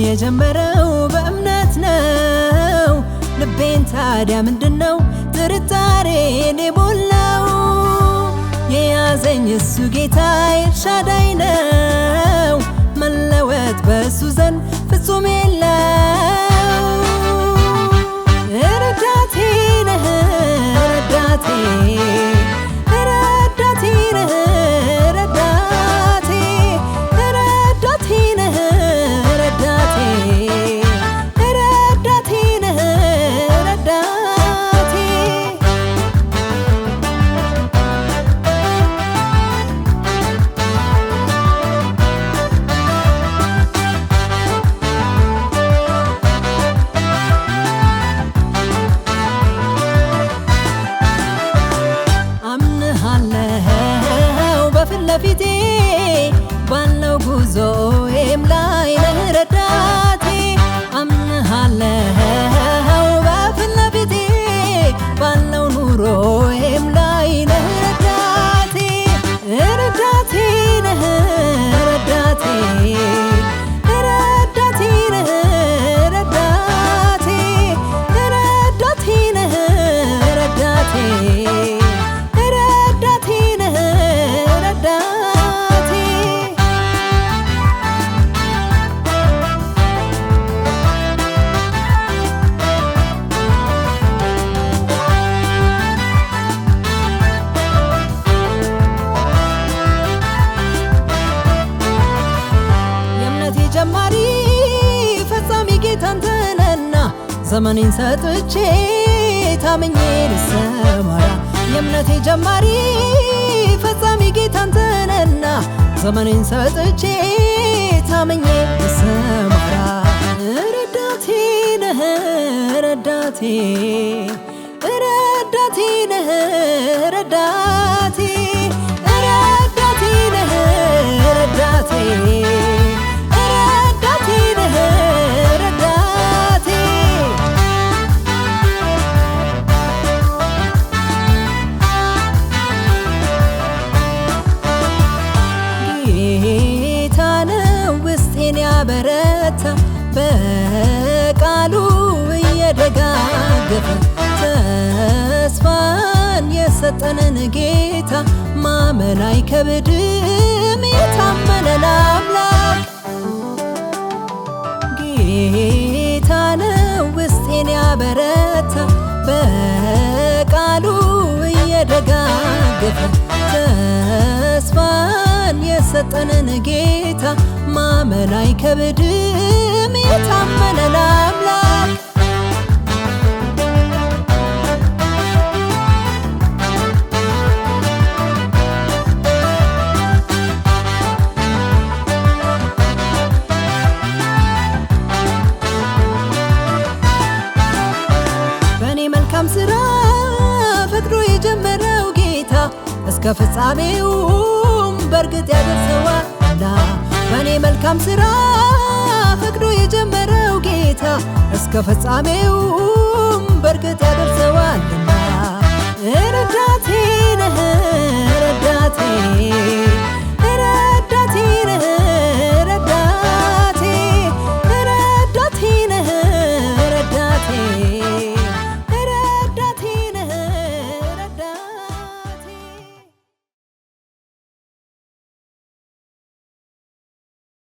የጀመረው በእምነት ነው። ልቤን ታዲያ ምንድነው ጥርጣሬን የሞላው? የያዘኝ እሱ ጌታ ኤልሻዳይ ነው። መለወጥ በእሱ ዘንድ ፍጹም የለው። ረዳቴ ነህ ረዳቴ ረዳቴ ነህ ረዳቴ ረዳቴ ነህ ረዳቴ ረዳቴ ነህ ረዳቴ። አምንሃለሁ በፊት ለፊቴ ባለው ጉዞዬም ላይ ነህ ረዳቴ። አምንሃለሁ በፊት ለፊቴ ባለው ኑሮዬም ላይ ነህ ረዳቴ። ረዳቴ ነህ ረዳቴ ረዳቴ ነህ ረዳቴ ረዳቴ ነህ ረዳቴ ረዳቴ ነህ ረዳቴ። የእምነቴ ጀማሪ ፈጻሚ ጌታ አንተ ነህና ዘመኔን ሰጥቼ ታምኜ ልሰማራ። የእምነቴ ጀማሪ ፈጻሚ ጌታ አንተ ነህና ዘመኔን ሰጥቼ ታምኜ ልሰማራ። ረዳቴ ነህ ረዳቴ ረዳቴ ነህ ረዳቴ ረዳቴ ነህ ረዳቴ ረዳቴ ነህ ረዳቴ። ጌታ ነው ውስጤን ያበረታ በቃሉ እየደጋገፈ ተስፋን የሰጠንን ጌታ ማመን አይከብድም የታመነን አምላክ። ጌታ ነው ውስጤን ያበረታ በቃሉ እየደጋገፈ ተስፋን የሰጠንን ጌታ ማመን አይከብድም የታመነን አምላክ። በእኔ መልካም ሥራ ፈቅዶ የጀመረው ጌታ እስከ ፍጻሜውም በእርግጥ ያደርሰዋልና። በእኔ መልካም ሥራ ፈቅዶ የጀመረው ጌታ እስከ ፍጻሜውም በእርግጥ ያደርሰዋልና።